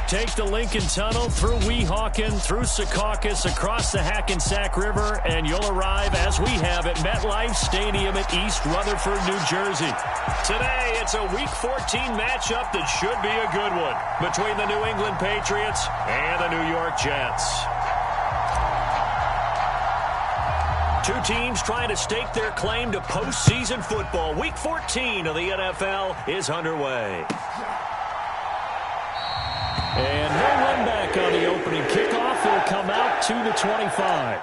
Take the Lincoln Tunnel through Weehawken, through Secaucus, across the Hackensack River, and you'll arrive, as we have, at MetLife Stadium at East Rutherford, New Jersey. Today, it's a Week 14 matchup that should be a good one between the New England Patriots and the New York Jets. Two teams trying to stake their claim to postseason football. Week 14 of the NFL is underway. And no run back on the opening kickoff. It'll come out to the 25.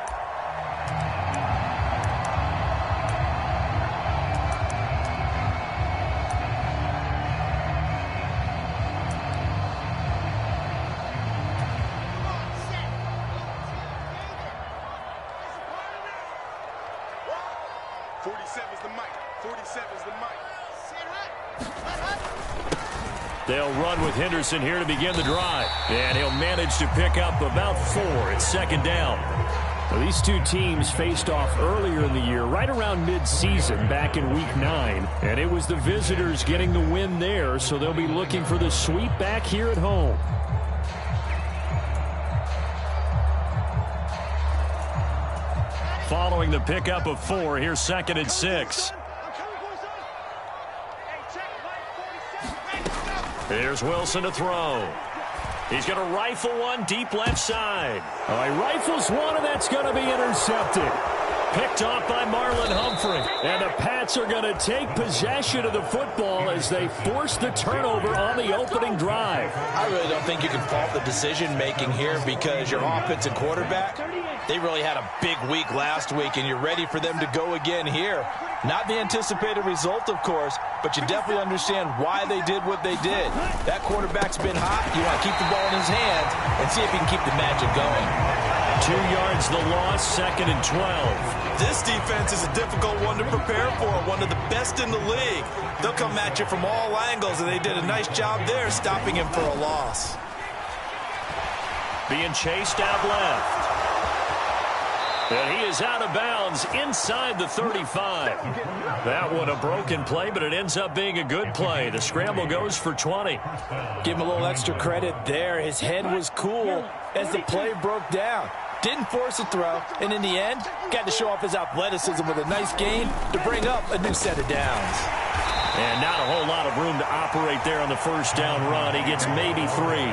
They'll run with Henderson here to begin the drive. And he'll manage to pick up about 4. It's second down. Well, these two teams faced off earlier in the year, right around mid-season, back in Week 9. And it was the visitors getting the win there, so they'll be looking for the sweep back here at home. Following the pickup of 4, here's 2nd and 6. Here's Wilson to throw. He's going to rifle one deep left side. He rifles one, and that's going to be intercepted. Picked off by Marlon Humphrey. And the Pats are going to take possession of the football as they force the turnover on the opening drive. I really don't think you can fault the decision-making here because your offensive quarterback, they really had a big week last week, and you're ready for them to go again here. Not the anticipated result, of course, but you definitely understand why they did what they did. That quarterback's been hot. You want to keep the ball in his hands and see if he can keep the magic going. 2 yards the loss, 2nd and 12. This defense is a difficult one to prepare for, one of the best in the league. They'll come at you from all angles, and they did a nice job there stopping him for a loss. Being chased out left. And he is out of bounds inside the 35. That one a broken play, but it ends up being a good play. The scramble goes for 20. Give him a little extra credit there. His head was cool as the play broke down. Didn't force a throw, and in the end, got to show off his athleticism with a nice gain to bring up a new set of downs. And not a whole lot of room to operate there on the first down run. He gets maybe 3.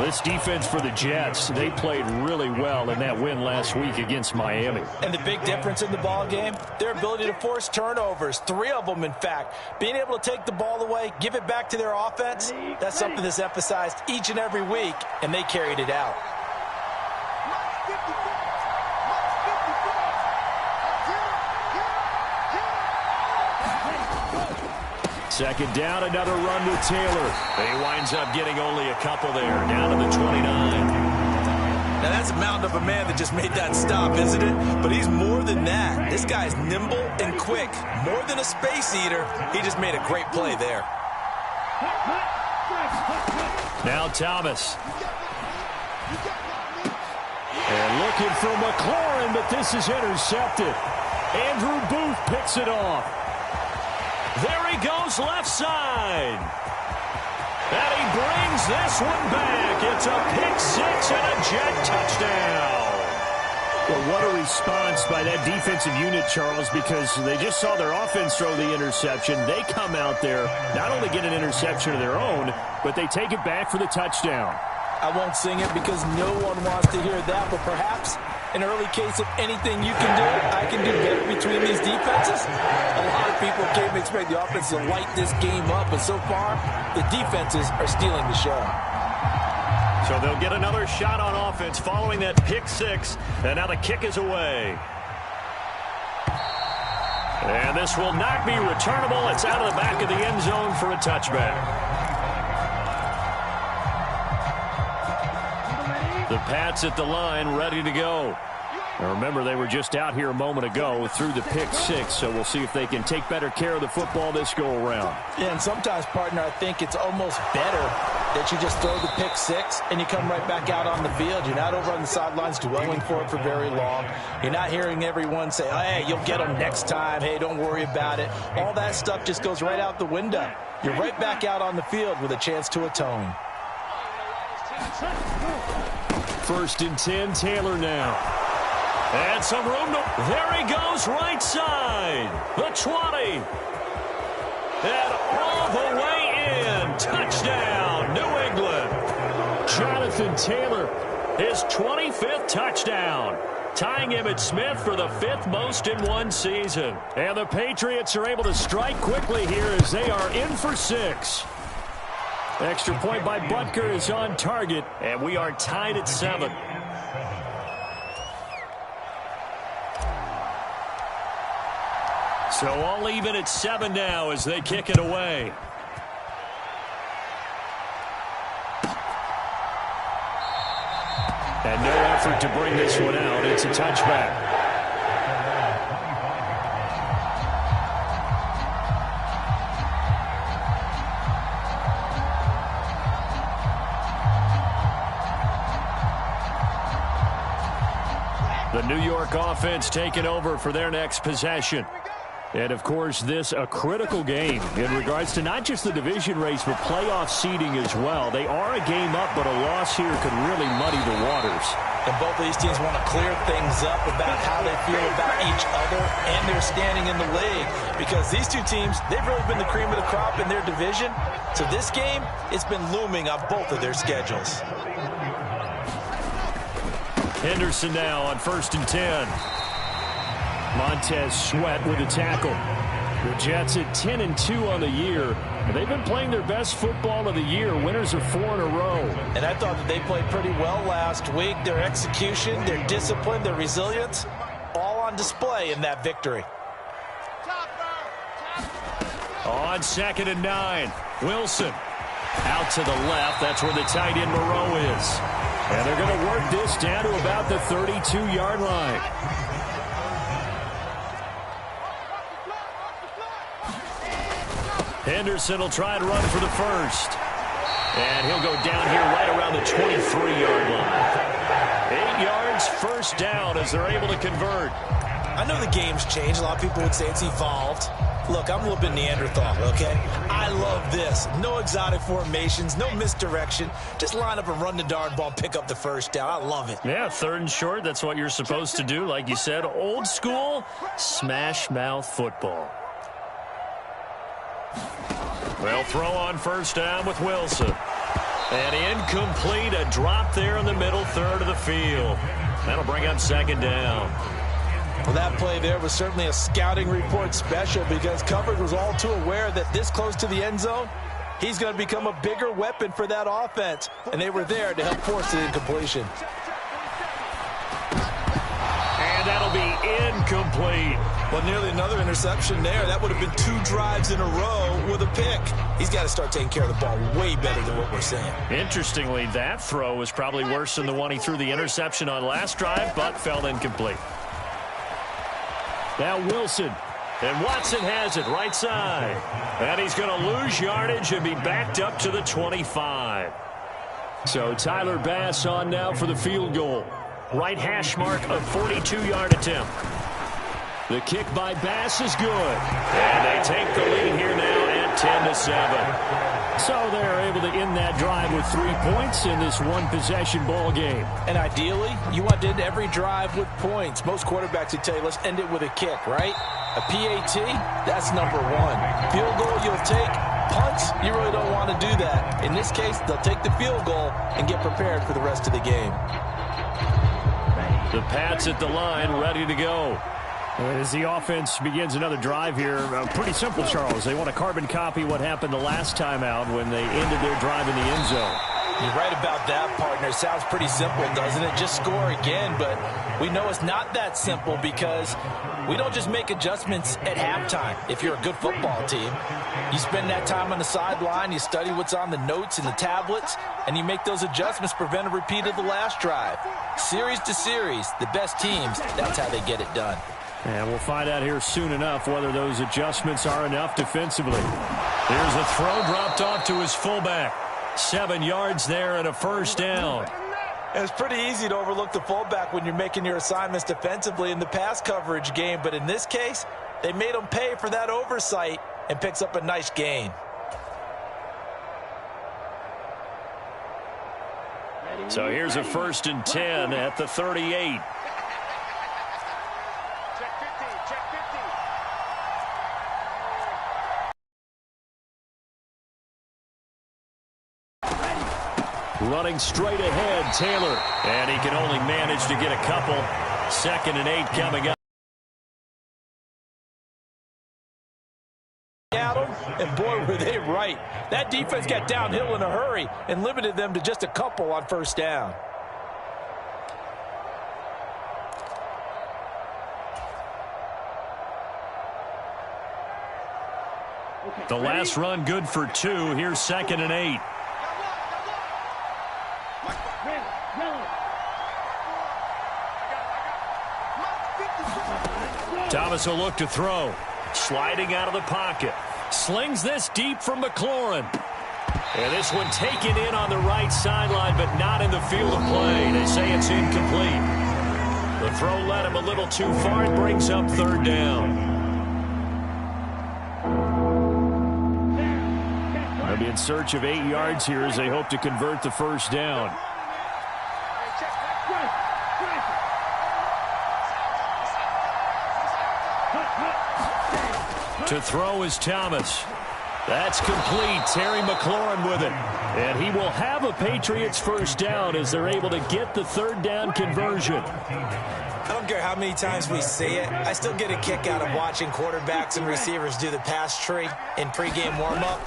This defense for the Jets, they played really well in that win last week against Miami. And the big difference in the ball game, their ability to force turnovers, 3 of them, in fact. Being able to take the ball away, give it back to their offense, that's something that's emphasized each and every week, and they carried it out. Second down, another run with Taylor. He winds up getting only a couple there, down to the 29. Now that's a mountain of a man that just made that stop, isn't it? But he's more than that. This guy's nimble and quick. More than a space eater, he just made a great play there. Now Thomas. And looking for McLaurin, but this is intercepted. Andrew Booth picks it off. There he goes left side. And he brings this one back. It's a pick 6 and a Jet touchdown. Well, what a response by that defensive unit, Charles, because they just saw their offense throw the interception. They come out there, not only get an interception of their own, but they take it back for the touchdown. I won't sing it because no one wants to hear that, but perhaps an early case of anything you can do, I can do better between these defenses. A lot of people came to expect the offense to light this game up, but so far, the defenses are stealing the show. So they'll get another shot on offense following that pick 6, and now the kick is away. And this will not be returnable. It's out of the back of the end zone for a touchback. The Pats at the line, ready to go. Now remember, they were just out here a moment ago through the pick 6, so we'll see if they can take better care of the football this go-around. Yeah, and sometimes, partner, I think it's almost better that you just throw the pick 6 and you come right back out on the field. You're not over on the sidelines dwelling for it for very long. You're not hearing everyone say, hey, you'll get them next time. Hey, don't worry about it. All that stuff just goes right out the window. You're right back out on the field with a chance to atone. First and 10, Taylor now. And some room to... There he goes, right side. The 20. And all the way in. Touchdown, New England. Jonathan Taylor, his 25th touchdown. Tying Emmitt Smith for the 5th most in one season. And the Patriots are able to strike quickly here as they are in for 6. Extra point by Butker is on target, and we are tied at 7. So all even at 7 now as they kick it away. And no effort to bring this one out. It's a touchback. The New York offense taking over for their next possession. And, of course, this a critical game in regards to not just the division race, but playoff seeding as well. They are a game up, but a loss here could really muddy the waters. And both of these teams want to clear things up about how they feel about each other and their standing in the league. Because these two teams, they've really been the cream of the crop in their division. So this game, it's been looming on both of their schedules. Henderson now on 1st and 10. Montez Sweat with a tackle. The Jets at 10-2 on the year. And they've been playing their best football of the year. Winners of 4 in a row. And I thought that they played pretty well last week. Their execution, their discipline, their resilience, all on display in that victory. On 2nd and 9, Wilson out to the left. That's where the tight end Moreau is. And they're going to work this down to about the 32-yard line. Henderson will try and run for the first. And he'll go down here right around the 23-yard line. 8 yards, first down as they're able to convert. I know the game's changed. A lot of people would say it's evolved. Look, I'm a little bit Neanderthal, okay? I love this. No exotic formations, no misdirection. Just line up and run the darn ball, pick up the first down. I love it. Yeah, 3rd and short, that's what you're supposed to do. Like you said, old school, smash mouth football. They'll throw on 1st down with Wilson. And incomplete, a drop there in the middle third of the field. That'll bring up 2nd down. Well, that play there was certainly a scouting report special because coverage was all too aware that this close to the end zone, he's going to become a bigger weapon for that offense. And they were there to help force the incompletion. And that'll be incomplete. Well, nearly another interception there. That would have been 2 drives in a row with a pick. He's got to start taking care of the ball way better than what we're saying. Interestingly, that throw was probably worse than the one he threw the interception on last drive, but fell incomplete. Now Wilson. And Watson has it right side. And he's going to lose yardage and be backed up to the 25. So Tyler Bass on now for the field goal. Right hash mark of 42-yard attempt. The kick by Bass is good. And they take the lead here now at 10-7. So they're able to end that drive with 3 points in this one-possession ball game. And ideally, you want to end every drive with points. Most quarterbacks would tell you, let's end it with a kick, right? A PAT, that's number 1. Field goal you'll take. Punts, you really don't want to do that. In this case, they'll take the field goal and get prepared for the rest of the game. The Pats at the line, ready to go. As the offense begins another drive here, pretty simple, Charles. They want to carbon copy what happened the last time out when they ended their drive in the end zone. You're right about that, partner. Sounds pretty simple, doesn't it? Just score again, but we know it's not that simple because we don't just make adjustments at halftime. If you're a good football team, you spend that time on the sideline, you study what's on the notes and the tablets, and you make those adjustments, prevent a repeat of the last drive. Series to series, the best teams, that's how they get it done. And we'll find out here soon enough whether those adjustments are enough defensively. Here's a throw dropped off to his fullback. 7 yards there and a first down. And it's pretty easy to overlook the fullback when you're making your assignments defensively in the pass coverage game. But in this case, they made him pay for that oversight and picks up a nice gain. So here's a 1st and 10 at the 38. Running straight ahead, Taylor. And he can only manage to get a couple. 2nd and 8 coming up. And boy, were they right. That defense got downhill in a hurry and limited them to just a couple on 1st down. The last run good for 2. Here's 2nd and 8. Thomas will look to throw. Sliding out of the pocket. Slings this deep from McLaurin. And this one taken in on the right sideline, but not in the field of play. They say it's incomplete. The throw led him a little too far. It brings up 3rd down. They'll be in search of 8 yards here as they hope to convert the 1st down. To throw is Thomas. That's complete. Terry McLaurin with it. And he will have a Patriots 1st down as they're able to get the 3rd down conversion. I don't care how many times we see it. I still get a kick out of watching quarterbacks and receivers do the pass tree in pregame warm-up.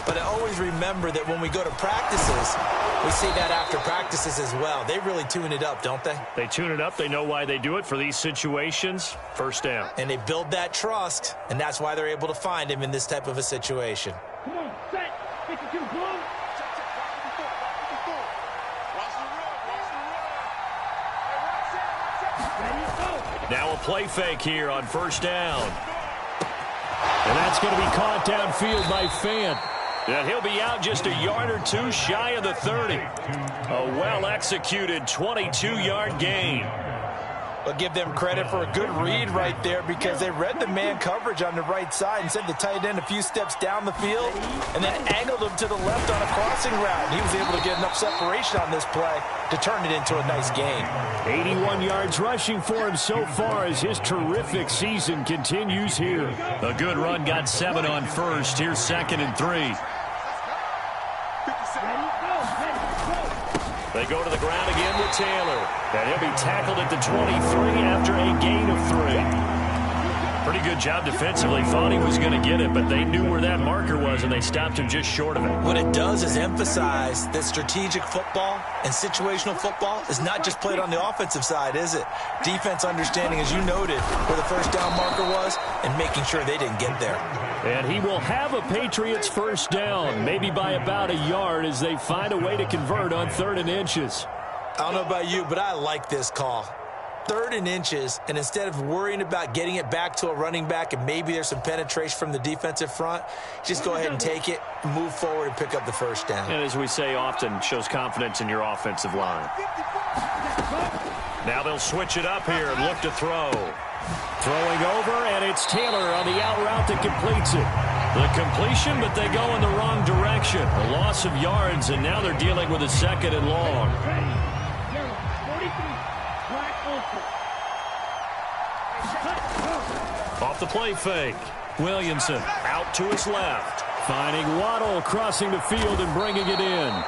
But I always remember that when we go to practices, we see that after practices as well. They really tune it up, don't they? They tune it up. They know why they do it for these situations. 1st down. And they build that trust, and that's why they're able to find him in this type of a situation. Come on, set. 52, blue. Now a play fake here on 1st down. And that's going to be caught downfield by Fant. And he'll be out just a yard or 2 shy of the 30. A well-executed 22-yard gain. But give them credit for a good read right there because they read the man coverage on the right side and sent the tight end a few steps down the field and then angled him to the left on a crossing route. And he was able to get enough separation on this play to turn it into a nice gain. 81 yards rushing for him so far as his terrific season continues here. A good run got 7 on 1st. Here's 2nd and 3. They go to the ground again with Taylor. And he'll be tackled at the 23 after a gain of 3. Pretty good job defensively. Thought he was going to get it, but they knew where that marker was, and they stopped him just short of it. What it does is emphasize that strategic football and situational football is not just played on the offensive side, is it? Defense understanding, as you noted, where the 1st down marker was and making sure they didn't get there. And he will have a Patriots 1st down, maybe by about a yard as they find a way to convert on 3rd and inches. I don't know about you, but I like this call. 3rd and inches, and instead of worrying about getting it back to a running back and maybe there's some penetration from the defensive front, just go ahead and take it, move forward, and pick up the 1st down. And as we say often, shows confidence in your offensive line. Now they'll switch it up here and look to throw. Throwing over, and it's Taylor on the out route that completes it. The completion, but they go in the wrong direction. A loss of yards, and now they're dealing with a 2nd and long. Off the play fake. Williamson out to his left. Finding Waddle crossing the field and bringing it in.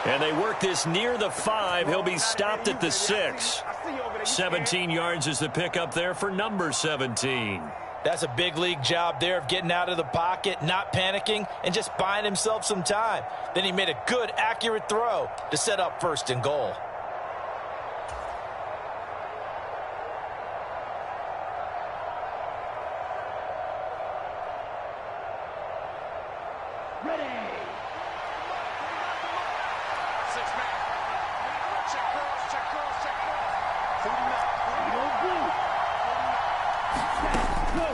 And they work this near the 5. He'll be stopped at the 6. 17 yards is the pickup there for number 17. That's a big league job there of getting out of the pocket, not panicking, and just buying himself some time. Then he made a good, accurate throw to set up 1st and goal.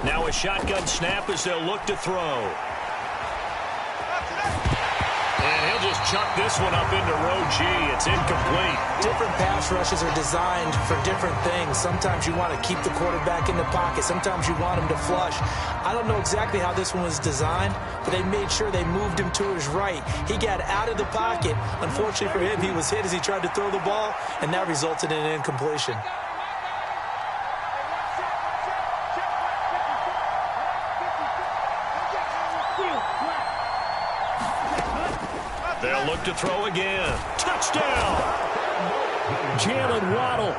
Now a shotgun snap as they'll look to throw. And he'll just chuck this one up into row G. It's incomplete. Different pass rushes are designed for different things. Sometimes you want to keep the quarterback in the pocket. Sometimes you want him to flush. I don't know exactly how this one was designed, but they made sure they moved him to his right. He got out of the pocket. Unfortunately for him, he was hit as he tried to throw the ball, and that resulted in an incompletion. They'll look to throw again. Touchdown! Jalen Waddle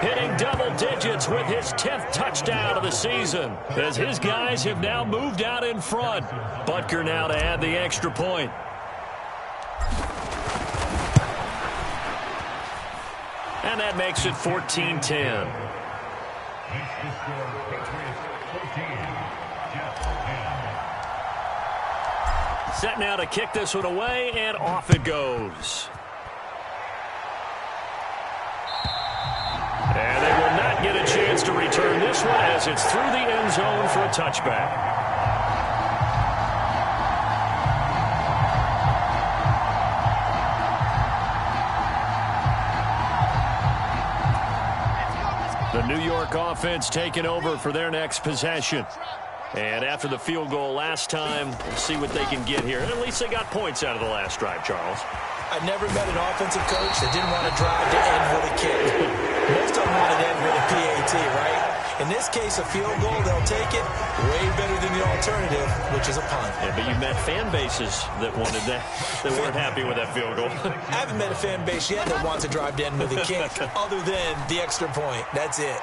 hitting double digits with his 10th touchdown of the season, as his guys have now moved out in front. Butker now to add the extra point. And that makes it 14-10. Set now to kick this one away, and off it goes. And they will not get a chance to return this one as it's through the end zone for a touchback. The New York offense taking over for their next possession. And after the field goal last time, we'll see what they can get here. At least they got points out of the last drive, Charles. I've never met an offensive coach that didn't want to drive to end with a kick. Most of them want to end with a PAT, right? In this case, a field goal, they'll take it way better than the alternative, which is a punt. Yeah, but you met fan bases that wanted that, that weren't happy with that field goal. I haven't met a fan base yet that wants to drive to end with a kick, other than the extra point. That's it.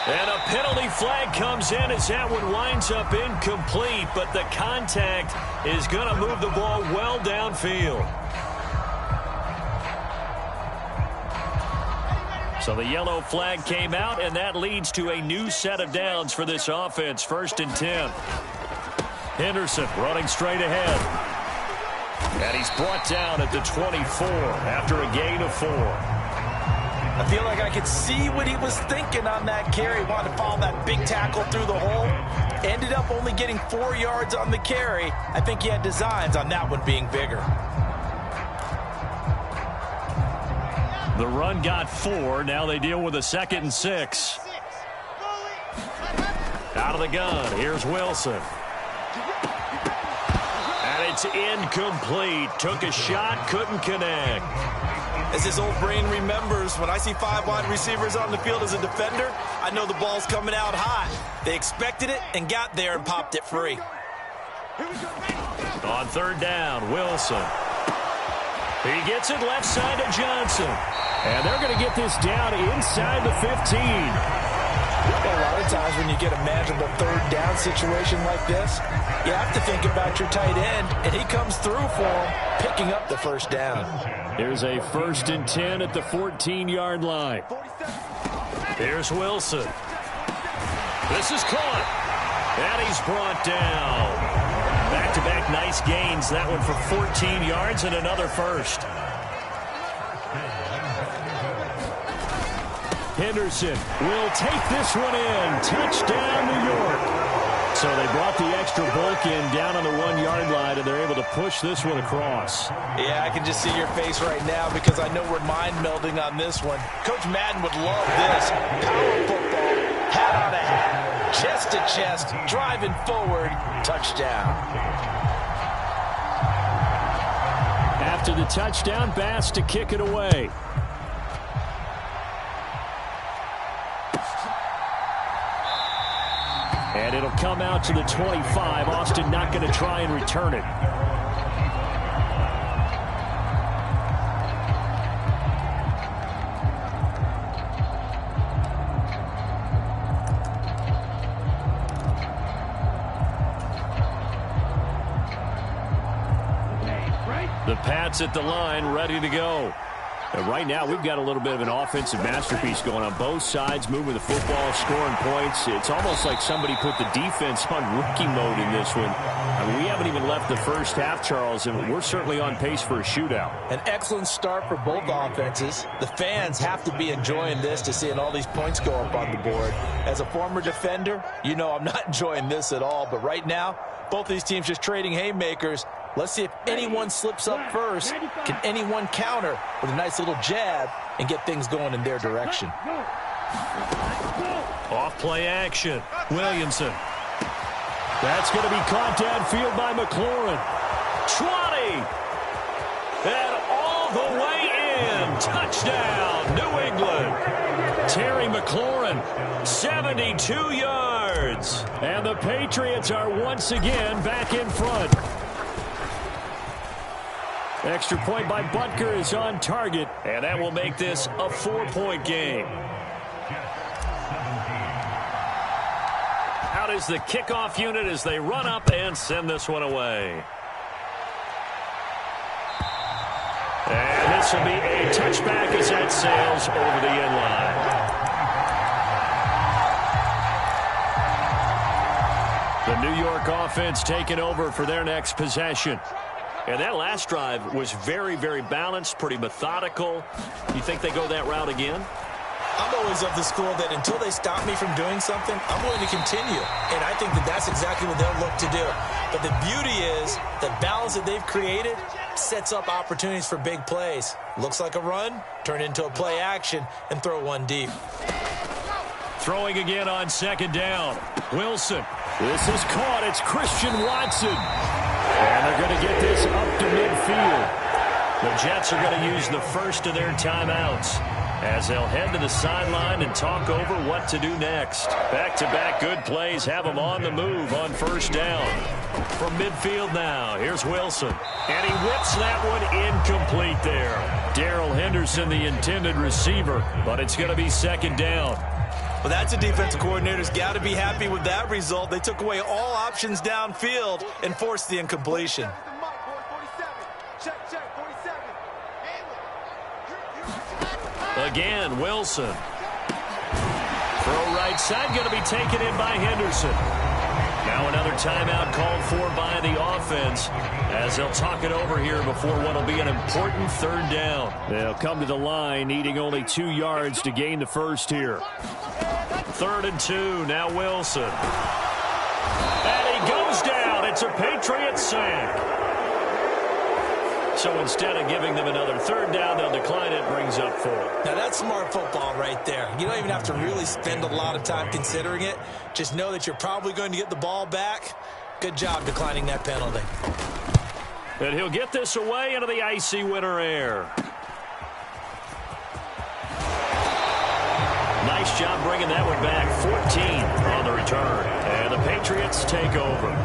And a penalty flag comes in as that one winds up incomplete, but the contact is going to move the ball well downfield. So the yellow flag came out, and that leads to a new set of downs for this offense. 1st and 10. Henderson running straight ahead. And he's brought down at the 24 after a gain of 4. I feel like I could see what he was thinking on that carry. Wanted to follow that big tackle through the hole. Ended up only getting 4 yards on the carry. I think he had designs on that one being bigger. The run got 4. Now they deal with a 2nd and 6. Out of the gun. Here's Wilson. And it's incomplete. Took a shot, couldn't connect. As his old brain remembers, when I see 5 wide receivers on the field as a defender, I know the ball's coming out hot. They expected it and got there and popped it free. On 3rd down, Wilson. He gets it left side to Johnson. And they're going to get this down inside the 15. A lot of times when you get a manageable 3rd down situation like this, you have to think about your tight end, and he comes through for him, picking up the 1st down. Here's a 1st and 10 at the 14-yard line. Here's Wilson. This is caught. And he's brought down. Back-to-back nice gains. That one for 14 yards and another 1st. Henderson will take this one in. Touchdown, New York. So they brought the extra bulk in down on the 1-yard line, and they're able to push this one across. Yeah, I can just see your face right now because I know we're mind melding on this one. Coach Madden would love this. Power football, hat on a hat, chest to chest, driving forward, touchdown. After the touchdown, Bass to kick it away. And it'll come out to the 25. Austin not going to try and return it. The Pats at the line, ready to go. And right now, we've got a little bit of an offensive masterpiece going on both sides, moving the football, scoring points. It's almost like somebody put the defense on rookie mode in this one. I mean, we haven't even left the first half, Charles, and we're certainly on pace for a shootout. An excellent start for both offenses. The fans have to be enjoying this to seeing all these points go up on the board. As a former defender, you know I'm not enjoying this at all, but right now, Both of these teams just trading haymakers. Let's see if anyone slips up first. Can anyone counter with a nice little jab and get things going in their direction? Off play action. Williamson. That's going to be caught downfield by McLaurin. 20. And all the way in. Touchdown, New England. Terry McLaurin, 72 yards. And the Patriots are once again back in front. Extra point by Butker is on target, and that will make this a 4-point game. Out is the kickoff unit as they run up and send this one away. And this will be a touchback as that sails over the end line. The New York offense taking over for their next possession. And that last drive was very, very balanced, pretty methodical. You think they go that route again? I'm always of the school that until they stop me from doing something, I'm going to continue. And I think that that's exactly what they'll look to do. But the beauty is the balance that they've created sets up opportunities for big plays. Looks like a run, turn into a play action, and throw one deep. Throwing again on second down. Wilson. This is caught. It's Christian Watson. And they're going to get this up to midfield. The Jets are going to use the first of their timeouts as they'll head to the sideline and talk over what to do next. Back-to-back good plays have them on the move on first down. From midfield now, here's Wilson. And he whips that one incomplete there. Darrell Henderson, the intended receiver, but it's going to be second down. Well, that's a defensive coordinator's got to be happy with that result. They took away all options downfield and forced the incompletion. Again, Wilson. Throw right side, going to be taken in by Henderson. Now another timeout called for by the offense as they'll talk it over here before what will be an important third down. They'll come to the line needing only 2 yards to gain the first here. 3rd and 2, now Wilson. And he goes down. It's a Patriots sack. So instead of giving them another third down, they'll decline it, brings up 4. Now that's smart football right there. You don't even have to really spend a lot of time considering it. Just know that you're probably going to get the ball back. Good job declining that penalty. And he'll get this away into the icy winter air. Nice job bringing that one back. 14 on the return. And the Patriots take over.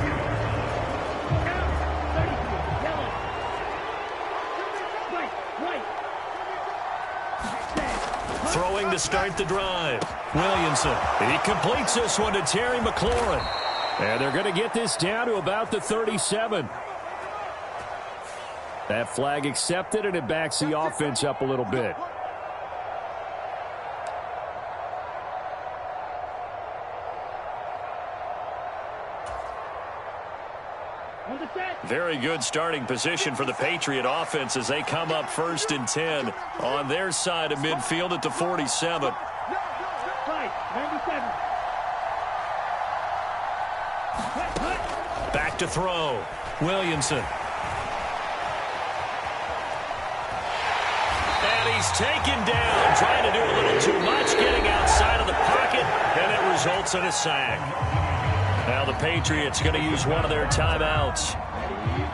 Throwing to start the drive. Williamson. He completes this one to Terry McLaurin. And they're going to get this down to about the 37. That flag accepted, and it backs the offense up a little bit. Very good starting position for the Patriot offense as they come up 1st and 10 on their side of midfield at the 47. Back to throw. Williamson. And he's taken down, trying to do a little too much, getting outside of the pocket, and it results in a sack. Now the Patriots going to use one of their timeouts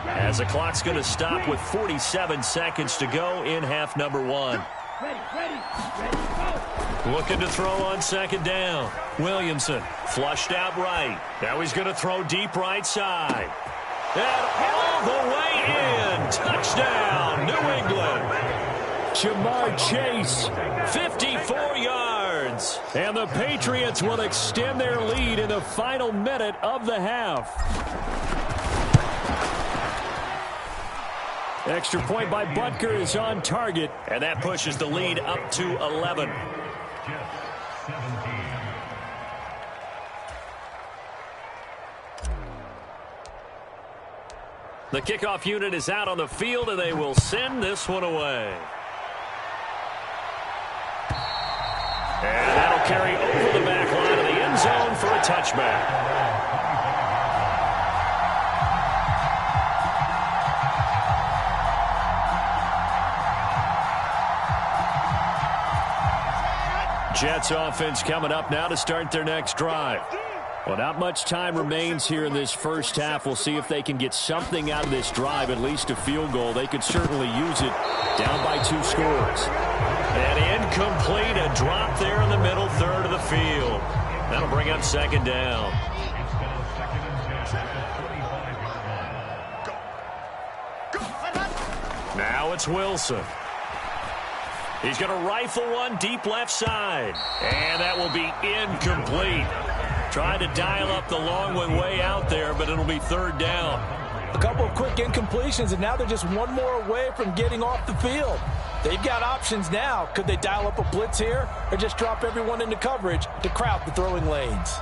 as the clock's going to stop with 47 seconds to go in half number 1. Looking to throw on second down. Williamson flushed out right. Now he's going to throw deep right side. And all the way in. Touchdown, New England. Jamar Chase, 54 yards. And the Patriots will extend their lead in the final minute of the half. Extra point by Butker is on target, and that pushes the lead up to 11. The kickoff unit is out on the field, and they will send this one away. And that'll carry over the back line of the end zone for a touchback. Jets offense coming up now to start their next drive. Well, not much time remains here in this first half. We'll see if they can get something out of this drive, at least a field goal. They could certainly use it down by 2 scores. And incomplete, a drop there in the middle third of the field. That'll bring up second down. Now it's Wilson. He's going to rifle one deep left side. And that will be incomplete. Trying to dial up the long one way out there, but it'll be third down. A couple of quick incompletions, and now they're just one more away from getting off the field. They've got options now. Could they dial up a blitz here or just drop everyone into coverage to crowd the throwing lanes?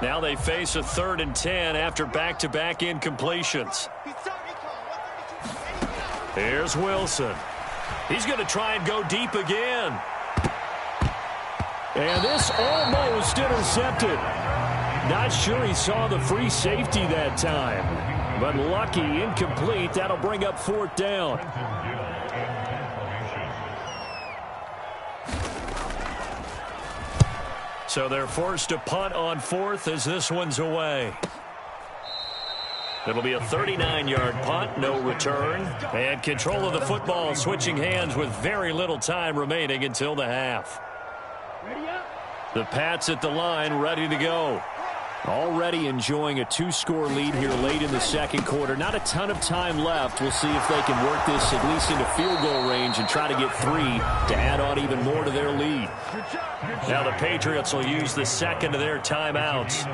Now they face a 3rd and 10 after back-to-back incompletions. Here's Wilson. He's going to try and go deep again. And this almost intercepted. Not sure he saw the free safety that time. But lucky, incomplete. That'll bring up 4th down. So they're forced to punt on 4th as this one's away. It'll be a 39-yard punt, no return. And control of the football switching hands with very little time remaining until the half. The Pats at the line ready to go. Already enjoying a 2-score lead here late in the second quarter. Not a ton of time left. We'll see if they can work this at least into field goal range and try to get 3 to add on even more to their lead. Now the Patriots will use the second of their timeouts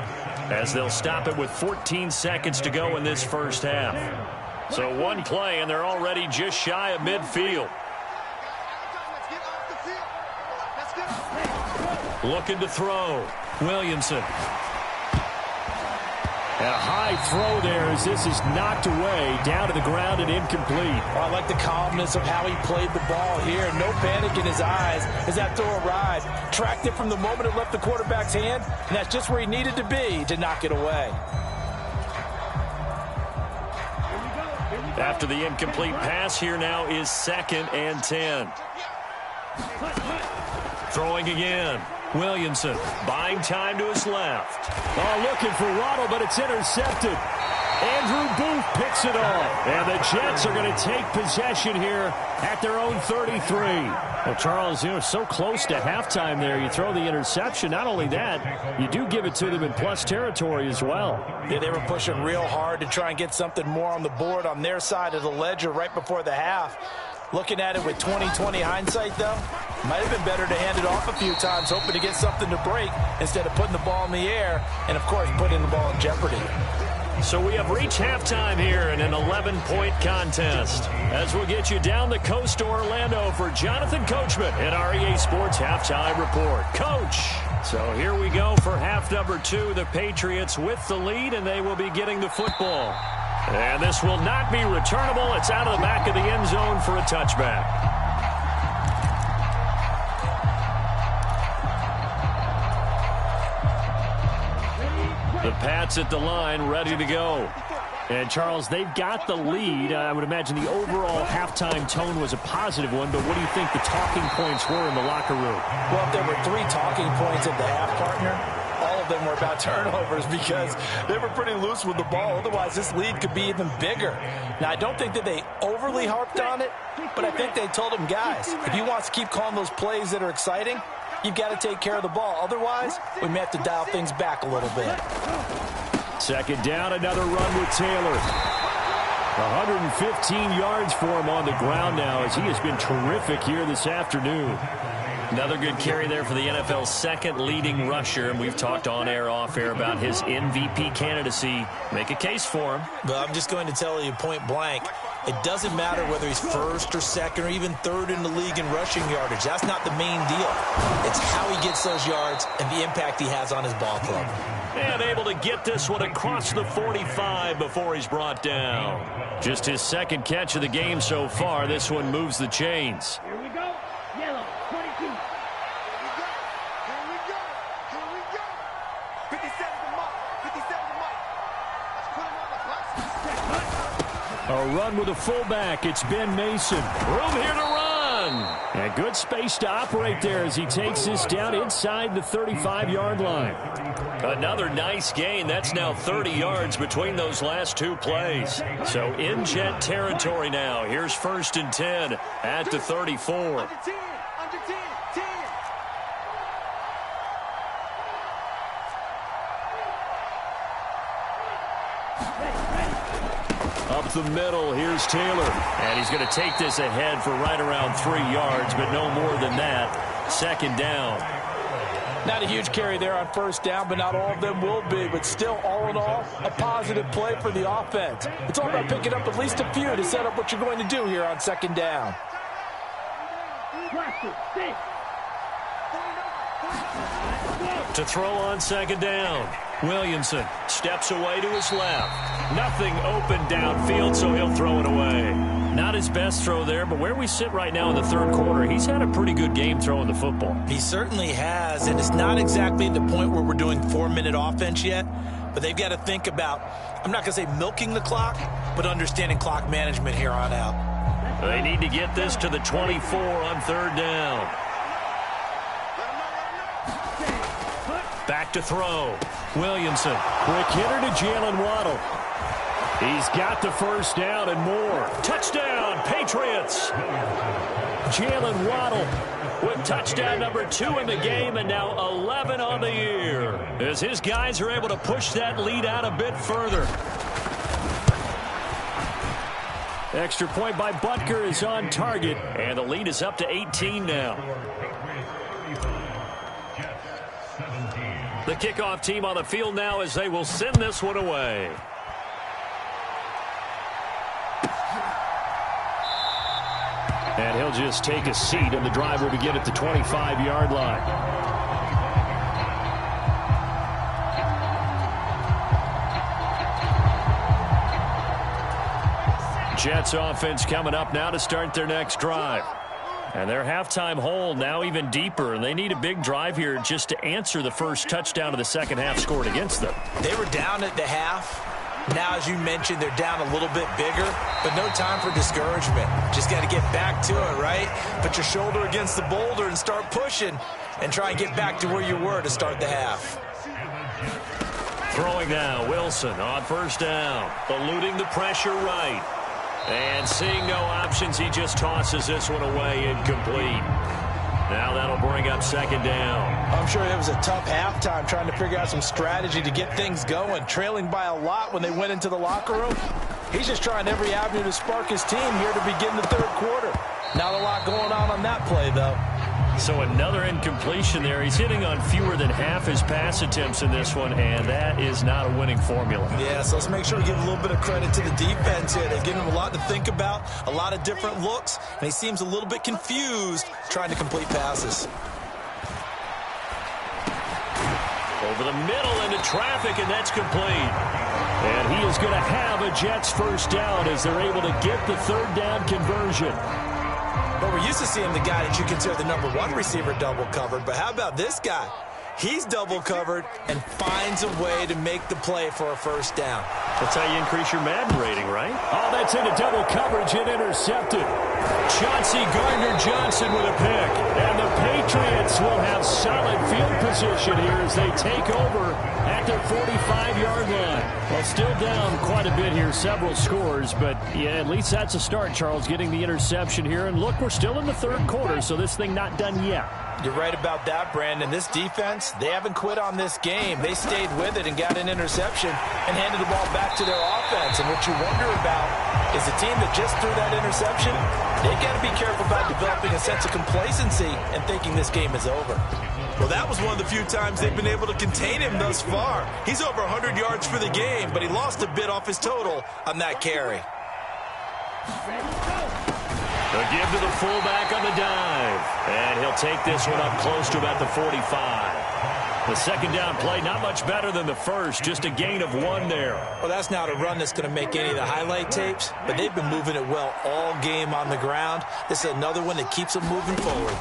as they'll stop it with 14 seconds to go in this first half. So one play and they're already just shy of midfield. Looking to throw. Williamson. And a high throw there as this is knocked away down to the ground and incomplete. Oh, I like the calmness of how he played the ball here. No panic in his eyes as that throw arrived. Tracked it from the moment it left the quarterback's hand, and that's just where he needed to be to knock it away. After the incomplete pass, here now is 2nd and 10. Throwing again. Williamson buying time to his left. Oh, looking for Waddle, but it's intercepted. Andrew Booth picks it off. And the Jets are going to take possession here at their own 33. Well, Charles, you know, so close to halftime there. You throw the interception. Not only that, you do give it to them in plus territory as well. Yeah, they were pushing real hard to try and get something more on the board on their side of the ledger right before the half. Looking at it with 20/20 hindsight, though, might have been better to hand it off a few times, hoping to get something to break instead of putting the ball in the air and, of course, putting the ball in jeopardy. So we have reached halftime here in an 11-point contest. As we'll get you down the coast to Orlando for Jonathan Coachman at our EA Sports Halftime Report. Coach! So here we go for half number 2. The Patriots with the lead, and they will be getting the football. And this will not be returnable. It's out of the back of the end zone for a touchback. The Pats at the line ready to go. And, Charles, they've got the lead. I would imagine the overall halftime tone was a positive one, but what do you think the talking points were in the locker room? Well, if there were 3 talking points at the half, partner, all of them were about turnovers because they were pretty loose with the ball. Otherwise, this lead could be even bigger. Now, I don't think that they overly harped on it, but I think they told them, guys, if you want to keep calling those plays that are exciting, you've got to take care of the ball. Otherwise, we may have to dial things back a little bit. Second down, another run with Taylor. 115 yards for him on the ground now as he has been terrific here this afternoon. Another good carry there for the NFL's second leading rusher, and we've talked on air, off air about his MVP candidacy. Make a case for him. Well, I'm just going to tell you point blank, it doesn't matter whether he's first or second or even third in the league in rushing yardage. That's not the main deal. It's how he gets those yards and the impact he has on his ball club. And able to get this one across the 45 before he's brought down. Just his second catch of the game so far. This one moves the chains. Here we go. Yellow, 22. Here we go. 57 to Mike. 57 to Mike. Let's put him on the clock. A run with a fullback. It's Ben Mason. Room here to run. And good space to operate there as he takes this down inside the 35-yard line. Another nice gain. That's now 30 yards between those last two plays. So in Jet territory now. Here's 1st and 10 at the 34. Up the middle, here's Taylor. And he's going to take this ahead for right around 3 yards, but no more than that. 2nd down. Not a huge carry there on 1st down, but not all of them will be. But still, all in all, a positive play for the offense. It's all about picking up at least a few to set up what you're going to do here on 2nd down. To throw on 2nd down. Williamson steps away to his left. Nothing open downfield, so he'll throw it away. Not his best throw there, but where we sit right now in the 3rd quarter, he's had a pretty good game throwing the football. He certainly has, and it's not exactly the point where we're doing 4-minute offense yet, but they've got to think about, I'm not going to say milking the clock, but understanding clock management here on out. They need to get this to the 24 on 3rd down. Back to throw. Williamson. Quick hitter to Jalen Waddle. He's got the 1st down and more. Touchdown, Patriots. Jalen Waddle with touchdown number 2 in the game and now 11 on the year. As his guys are able to push that lead out a bit further. Extra point by Butker is on target, and the lead is up to 18 now. The kickoff team on the field now as they will send this one away. And he'll just take a seat, and the drive will begin at the 25-yard line. Jets offense coming up now to start their next drive. And their halftime hole now even deeper, and they need a big drive here just to answer the first touchdown of the 2nd half scored against them. They were down at the half. Now, as you mentioned, they're down a little bit bigger, but no time for discouragement. Just got to get back to it, right? Put your shoulder against the boulder and start pushing and try and get back to where you were to start the half. Throwing now, Wilson on 1st down, eluding the pressure right. And seeing no options, he just tosses this one away, incomplete. Now that'll bring up 2nd down. I'm sure it was a tough halftime trying to figure out some strategy to get things going. Trailing by a lot when they went into the locker room. He's just trying every avenue to spark his team here to begin the 3rd quarter. Not a lot going on that play, though. So another incompletion there. He's hitting on fewer than half his pass attempts in this one, and that is not a winning formula. Yeah, so let's make sure we give a little bit of credit to the defense here. They've given him a lot to think about, a lot of different looks, and he seems a little bit confused trying to complete passes. Over the middle into traffic, and that's complete. And he is going to have a Jets 1st down as they're able to get the 3rd down conversion. Well, we're used to seeing the guy that you consider the number 1 receiver double covered, but how about this guy? He's double covered and finds a way to make the play for a 1st down. That's how you increase your Madden rating, right? Oh, that's into double coverage and intercepted. Chauncey Gardner-Johnson with a pick. And the Patriots will have solid field position here as they take over at their 45-yard line. Well, still down quite a bit here, several scores, but yeah, at least that's a start, Charles, getting the interception here. And look, we're still in the 3rd quarter, so this thing not done yet. You're right about that, Brandon. This defense, they haven't quit on this game. They stayed with it and got an interception and handed the ball back to their offense. And what you wonder about is the team that just threw that interception, they've got to be careful about developing a sense of complacency and thinking this game is over. Well, that was one of the few times they've been able to contain him thus far. He's over 100 yards for the game, but he lost a bit off his total on that carry. The give to the fullback on the dive. And he'll take this one up close to about the 45. The 2nd down play, not much better than the first, just a gain of 1 there. Well, that's not a run that's going to make any of the highlight tapes, but they've been moving it well all game on the ground. This is another one that keeps them moving forward.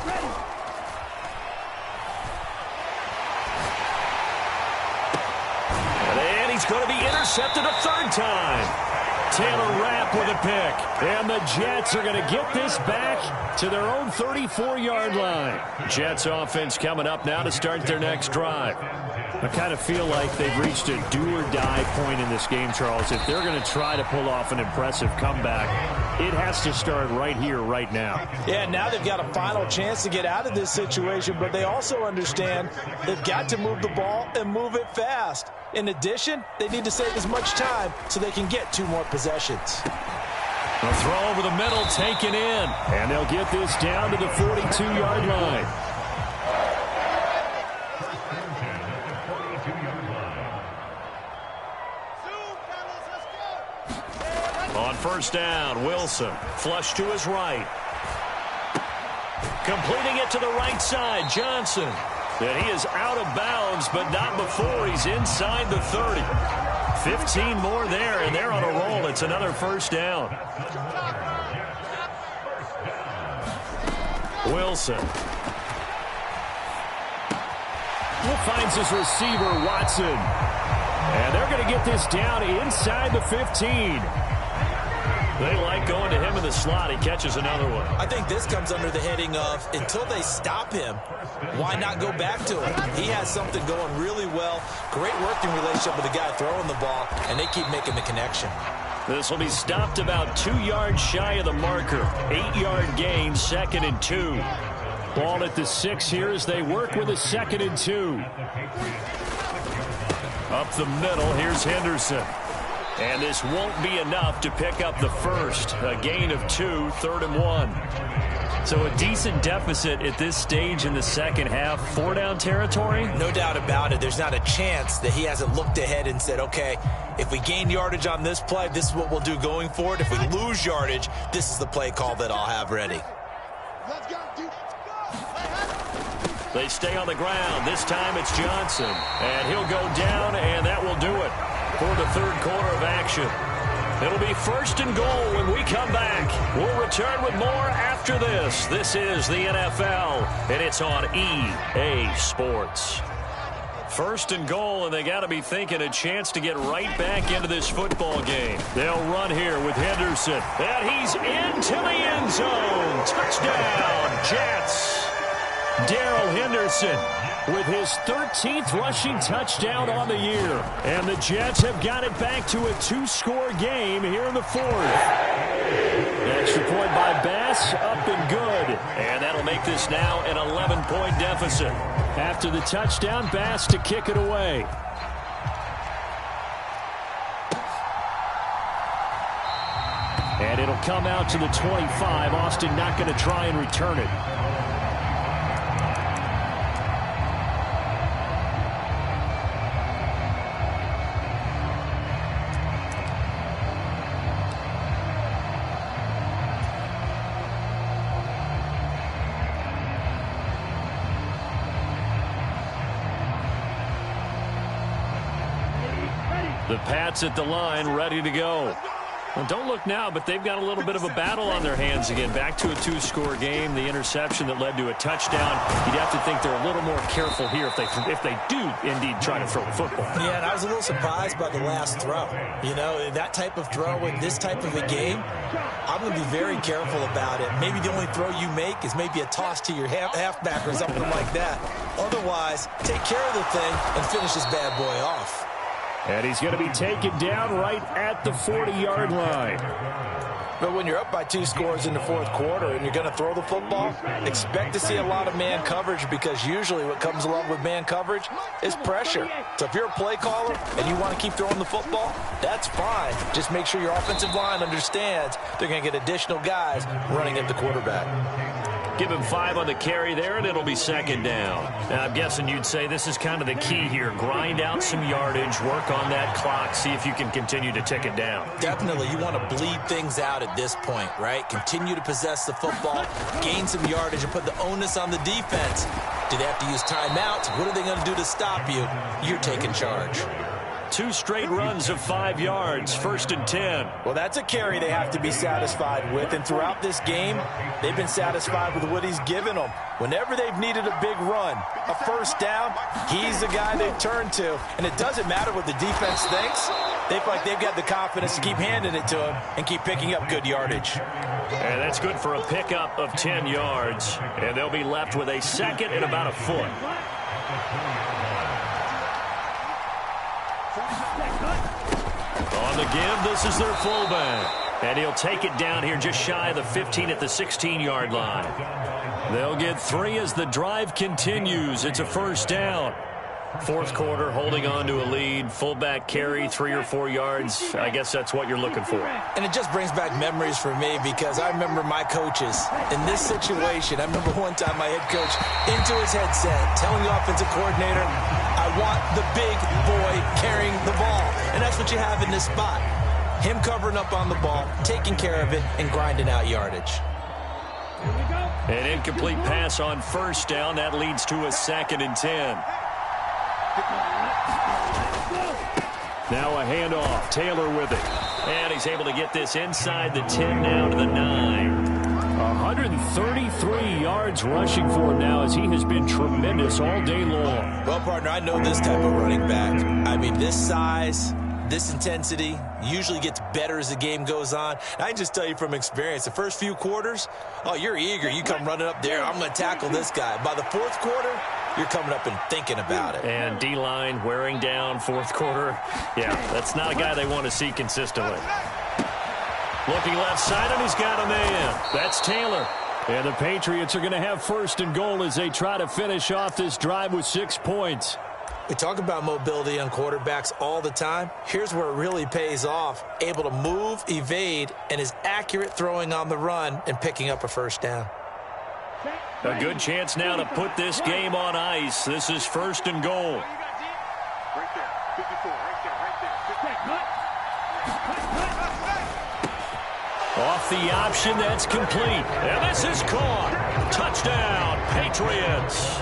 And he's going to be intercepted a 3rd time. Taylor Rapp with a pick. And the Jets are going to get this back to their own 34-yard line. Jets offense coming up now to start their next drive. I kind of feel like they've reached a do-or-die point in this game, Charles. If they're going to try to pull off an impressive comeback, it has to start right here, right now. Yeah, now they've got a final chance to get out of this situation, but they also understand they've got to move the ball and move it fast. In addition, they need to save as much time so they can get 2 more possessions. A throw over the middle, taken in. And they'll get this down to the 42-yard line. On first down, Wilson, flush to his right. Completing it to the right side, Johnson. And he is out of bounds, but not before he's inside the 30. 15 more there, and they're on a roll. It's another first down. Wilson. Finds his receiver, Watson. And they're going to get this down inside the 15. They like going to him in the slot. He catches another one. I think this comes under the heading of, until they stop him, why not go back to him? He has something going really well. Great working relationship with the guy throwing the ball, and they keep making the connection. This will be stopped about 2 yards shy of the marker. 8-yard gain, 2nd and 2. Ball at the 6 here as they work with a 2nd and 2. Up the middle, here's Henderson. And this won't be enough to pick up the first. A gain of 2, 3rd and 1. So a decent deficit at this stage in the second half. 4-down territory? No doubt about it. There's not a chance that he hasn't looked ahead and said, okay, if we gain yardage on this play, this is what we'll do going forward. If we lose yardage, this is the play call that I'll have ready. They stay on the ground. This time it's Johnson. And he'll go down, and that will do it for the 3rd quarter of action. It'll be 1st and goal when we come back. We'll return with more after this. This is the NFL, and it's on EA Sports. 1st and goal, and they got to be thinking a chance to get right back into this football game. They'll run here with Henderson, and he's into the end zone. Touchdown, Jets. Darrell Henderson with his 13th rushing touchdown on the year. And the Jets have got it back to a 2-score game here in the 4th. Extra point by Bass, up and good. And that'll make this now an 11-point deficit. After the touchdown, Bass to kick it away. And it'll come out to the 25. Austin not going to try and return it. The Pats at the line, ready to go. Well, don't look now, but they've got a little bit of a battle on their hands again. Back to a 2-score game. The interception that led to a touchdown. You'd have to think they're a little more careful here if they do indeed try to throw the football. Yeah, and I was a little surprised by the last throw. You know, that type of throw in this type of a game, I'm going to be very careful about it. Maybe the only throw you make is maybe a toss to your halfback or something like that. Otherwise, take care of the thing and finish this bad boy off. And he's going to be taken down right at the 40-yard line. But when you're up by 2 scores in the 4th quarter and you're going to throw the football, expect to see a lot of man coverage, because usually what comes along with man coverage is pressure. So if you're a play caller and you want to keep throwing the football, that's fine. Just make sure your offensive line understands they're going to get additional guys running at the quarterback. Give him 5 on the carry there, and it'll be 2nd down. Now, I'm guessing you'd say this is kind of the key here. Grind out some yardage, work on that clock, see if you can continue to tick it down. Definitely. You want to bleed things out at this point, right? Continue to possess the football, gain some yardage, and put the onus on the defense. Do they have to use timeouts? What are they going to do to stop you? You're taking charge. 2 straight runs of 5 yards, 1st and 10. Well, that's a carry they have to be satisfied with, and throughout this game, they've been satisfied with what he's given them. Whenever they've needed a big run, a 1st down, he's the guy they've turned to, and it doesn't matter what the defense thinks. They feel like they've got the confidence to keep handing it to him and keep picking up good yardage. And that's good for a pickup of 10 yards. And they'll be left with a second and about a foot. On the give, this is their fullback. And he'll take it down here just shy of the 15 at the 16-yard line. They'll get 3 as the drive continues. It's a first down. Fourth quarter, holding on to a lead. Fullback carry, 3 or 4 yards. I guess that's what you're looking for. And it just brings back memories for me because I remember my coaches in this situation. I remember one time my head coach into his headset telling the offensive coordinator, I want the big boy carrying the ball. And that's what you have in this spot. Him covering up on the ball, taking care of it, and grinding out yardage. An incomplete pass on first down. That leads to a 2nd and 10. Now a handoff. Taylor with it. And he's able to get this inside the 10 now to the 9. 133 yards rushing for him now as he has been tremendous all day long. Well, partner, I know this type of running back. I mean, this size, this intensity usually gets better as the game goes on. I can just tell you from experience, the first few quarters, oh, you're eager. You come running up there, I'm going to tackle this guy. By the fourth quarter, you're coming up and thinking about it. And D-line wearing down fourth quarter. Yeah, that's not a guy they want to see consistently. Looking left side, and he's got a man. That's Taylor. And the Patriots are going to have 1st and goal as they try to finish off this drive with 6 points. We talk about mobility on quarterbacks all the time. Here's where it really pays off. Able to move, evade, and is accurate throwing on the run and picking up a first down. A good chance now to put this game on ice. This is 1st and goal. Right there. 54, right there. Off the option, that's complete. And this is caught. Touchdown, Patriots.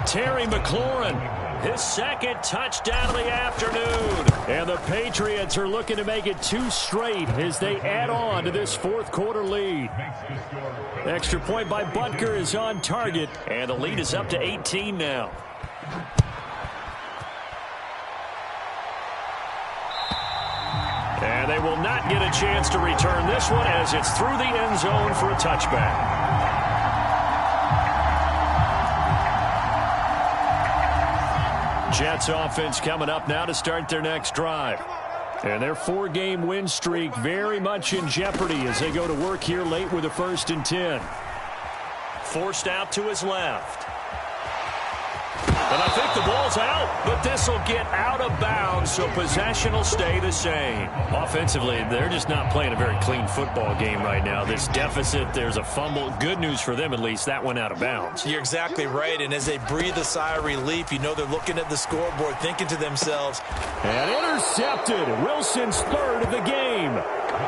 Terry McLaurin, his 2nd touchdown of the afternoon. And the Patriots are looking to make it 2 straight as they add on to this fourth quarter lead. Extra point by Butker is on target, and the lead is up to 18 now. And they will not get a chance to return this one as it's through the end zone for a touchback. Jets offense coming up now to start their next drive. And their 4-game win streak very much in jeopardy as they go to work here late with a 1st and 10. Forced out to his left. And I think the ball's out, but this will get out of bounds, so possession will stay the same. Offensively, they're just not playing a very clean football game right now. This deficit, there's a fumble. Good news for them, at least. That went out of bounds. You're exactly right, and as they breathe a sigh of relief, you know they're looking at the scoreboard, thinking to themselves. And intercepted. Wilson's 3rd of the game.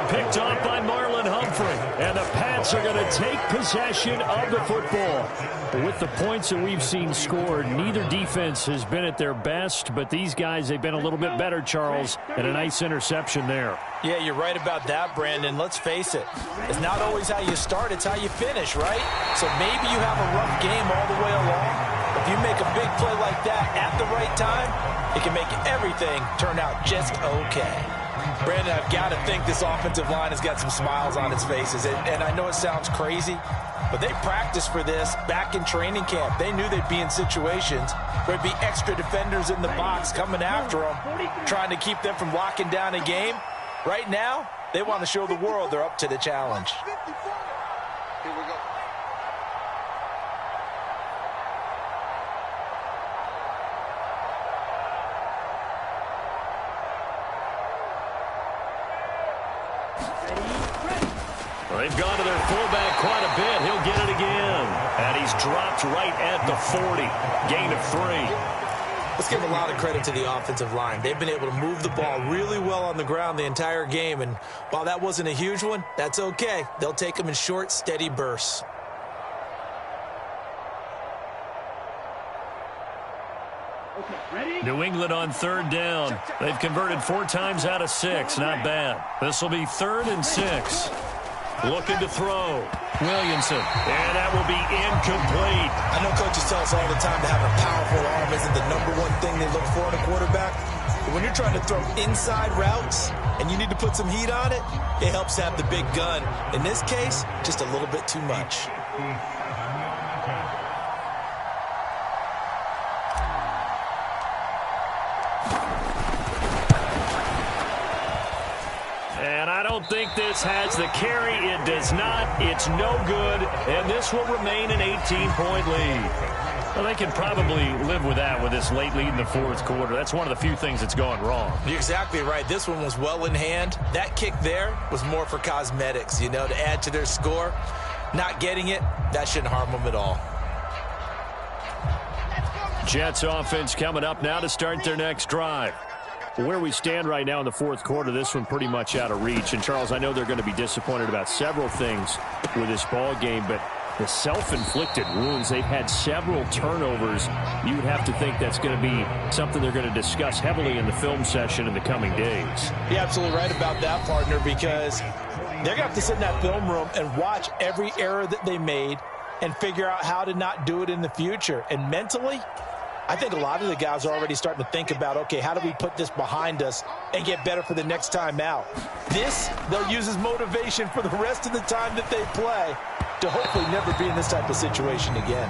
Picked off by Marlon Humphrey. And the Pats are going to take possession of the football. With the points that we've seen scored, neither defense has been at their best, but these guys, they've been a little bit better, Charles, and a nice interception there. Yeah, you're right about that, Brandon. Let's face it. It's not always how you start, it's how you finish, right? So maybe you have a rough game all the way along. If you make a big play like that at the right time, it can make everything turn out just okay. Brandon, I've got to think this offensive line has got some smiles on its faces. And I know it sounds crazy, but they practiced for this back in training camp. They knew they'd be in situations where there'd be extra defenders in the box coming after them, trying to keep them from locking down a game. Right now, they want to show the world they're up to the challenge. Here we go. They've gone to their fullback quite a bit. He'll get it again. And he's dropped right at the 40. Gain of 3. Let's give a lot of credit to the offensive line. They've been able to move the ball really well on the ground the entire game. And while that wasn't a huge one, that's okay. They'll take them in short, steady bursts. New England on 3rd down. They've converted 4 times out of 6. Not bad. This will be 3rd and 6. Looking to throw. Williamson. And that will be incomplete. I know coaches tell us all the time to have a powerful arm isn't the #1 thing they look for in a quarterback. When you're trying to throw inside routes and you need to put some heat on it, it helps have the big gun. In this case, just a little bit too much. And I don't think this has the carry. It does not. It's no good. And this will remain an 18-point lead. Well, they can probably live with that with this late lead in the fourth quarter. That's one of the few things that's gone wrong. You're exactly right. This one was well in hand. That kick there was more for cosmetics, you know, to add to their score. Not getting it, that shouldn't harm them at all. Jets offense coming up now to start their next drive. Where we stand right now in the fourth quarter, this one pretty much out of reach. And, Charles, I know they're going to be disappointed about several things with this ball game, but the self-inflicted wounds, they've had several turnovers. You would have to think that's going to be something they're going to discuss heavily in the film session in the coming days. You're absolutely right about that, partner, because they're going to have to sit in that film room and watch every error that they made and figure out how to not do it in the future. And mentally, I think a lot of the guys are already starting to think about, okay, how do we put this behind us and get better for the next time out? This, they'll use as motivation for the rest of the time that they play to hopefully never be in this type of situation again.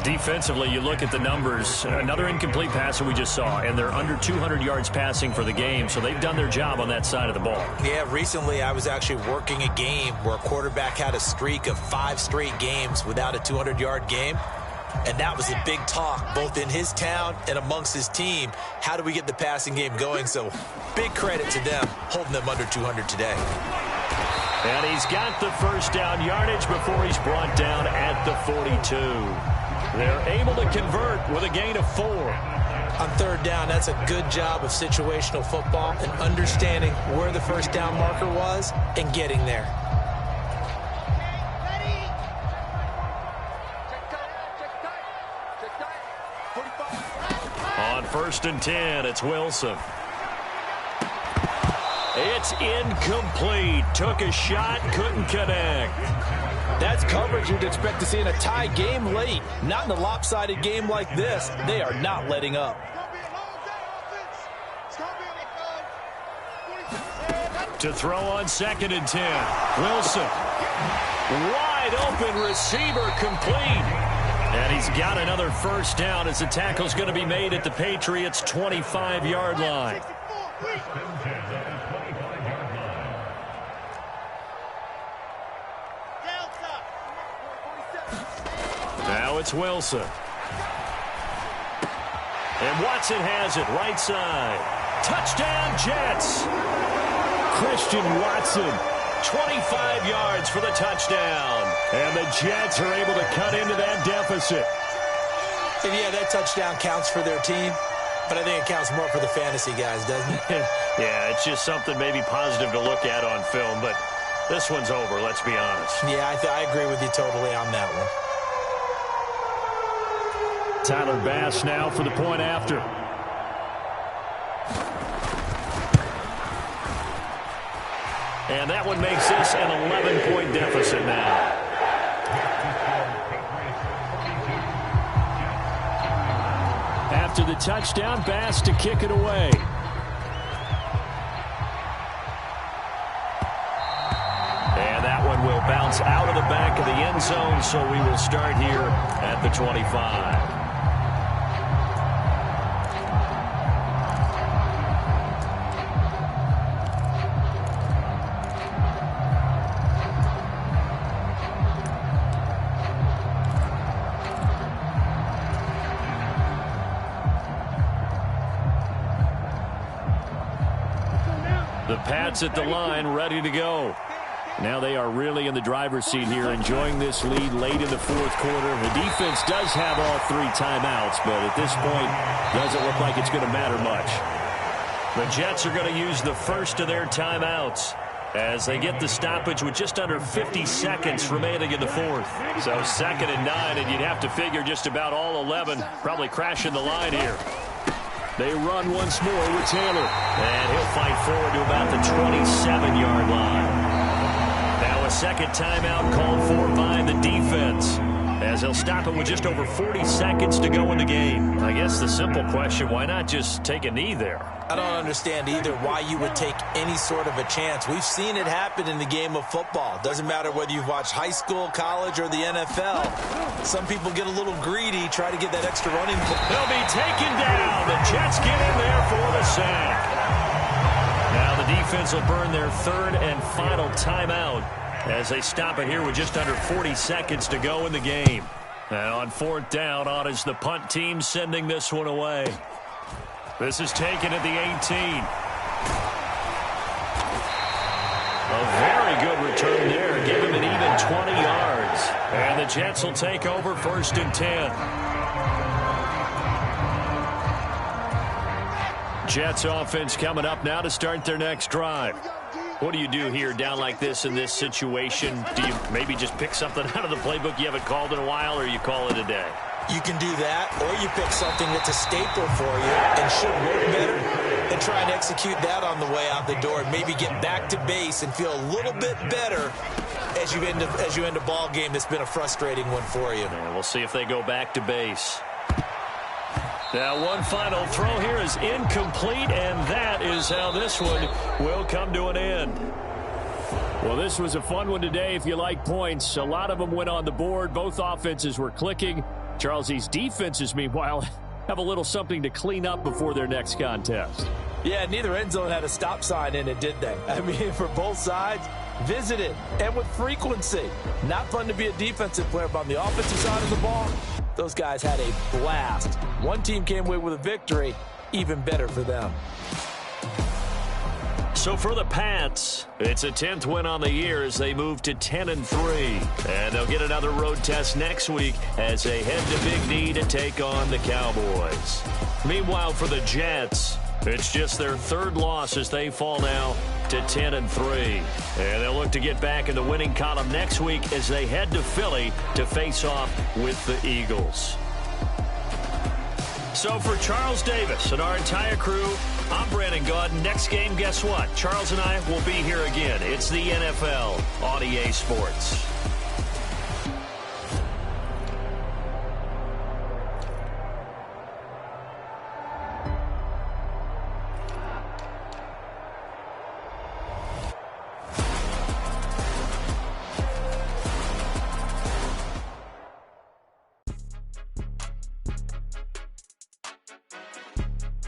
Defensively, you look at the numbers. Another incomplete passer we just saw, and they're under 200 yards passing for the game, so they've done their job on that side of the ball. Yeah, recently I was actually working a game where a quarterback had a streak of 5 straight games without a 200-yard game. And that was a big talk, both in his town and amongst his team. How do we get the passing game going? So big credit to them, holding them under 200 today. And he's got the first down yardage before he's brought down at the 42. They're able to convert with a gain of 4. On third down, that's a good job of situational football and understanding where the first down marker was and getting there. On 1st and 10, it's Wilson. It's incomplete. Took a shot, couldn't connect. That's coverage you'd expect to see in a tie game late. Not in a lopsided game like this. They are not letting up. To throw on 2nd and 10. Wilson. Wide open receiver complete. And he's got another first down as the tackle's going to be made at the Patriots' 25-yard line. Now it's Wilson. And Watson has it right side. Touchdown, Jets. Christian Watson, 25 yards for the touchdown. And the Jets are able to cut into that deficit. And yeah, that touchdown counts for their team, but I think it counts more for the fantasy guys, doesn't it? Yeah, it's just something maybe positive to look at on film, but this one's over, let's be honest. Yeah, I agree with you totally on that one. Tyler Bass now for the point after. And that one makes this an 11-point deficit now. After the touchdown, Bass to kick it away. And that one will bounce out of the back of the end zone, so we will start here at the 25. The Pats at the line, ready to go. Now they are really in the driver's seat here, enjoying this lead late in the fourth quarter. The defense does have all 3 timeouts, but at this point, doesn't look like it's going to matter much. The Jets are going to use the first of their timeouts as they get the stoppage with just under 50 seconds remaining in the fourth. So 2nd and 9, and you'd have to figure just about all 11 probably crashing the line here. They run once more with Taylor. And he'll fight forward to about the 27-yard line. Now a second timeout called for by the defense. as they'll stop it with just over 40 seconds to go in the game. I guess the simple question, why not just take a knee there? I don't understand either why you would take any sort of a chance. We've seen it happen in the game of football. Doesn't matter whether you've watched high school, college, or the NFL. Some people get a little greedy, try to get that extra running. They'll be taken down. The Jets get in there for the sack. Now the defense will burn their third and final timeout as they stop it here with just under 40 seconds to go in the game. And on fourth down, on is the punt team sending this one away. This is taken at the 18. A very good return there. Give him an even 20 yards. And the Jets will take over first and 10. Jets offense coming up now to start their next drive. What do you do here down like this in this situation? Do you maybe just pick something out of the playbook you haven't called in a while, or you call it a day? You can do that, or you pick something that's a staple for you and should work better and try and execute that on the way out the door and maybe get back to base and feel a little bit better as you end a ball game that's been a frustrating one for you. And we'll see if they go back to base. Now one final throw here is incomplete, and that is how this one will come to an end. Well, this was a fun one today if you like points. A lot of them went on the board. Both offenses were clicking. Charles, these defenses, meanwhile, have a little something to clean up before their next contest. Yeah, neither end zone had a stop sign in it, did they? I mean, for both sides, visited and with frequency. Not fun to be a defensive player, but on the offensive side of the ball, those guys had a blast. One team came away with a victory, even better for them. So for the Pats, it's a 10th win on the year as they move to 10-3. And they'll get another road test next week as they head to Big D to take on the Cowboys. Meanwhile, for the Jets, it's just their third loss as they fall now to 10-3. And they'll look to get back in the winning column next week as they head to Philly to face off with the Eagles. So for Charles Davis and our entire crew, I'm Brandon Gaud. Next game, guess what? Charles and I will be here again. It's the NFL on EA Sports.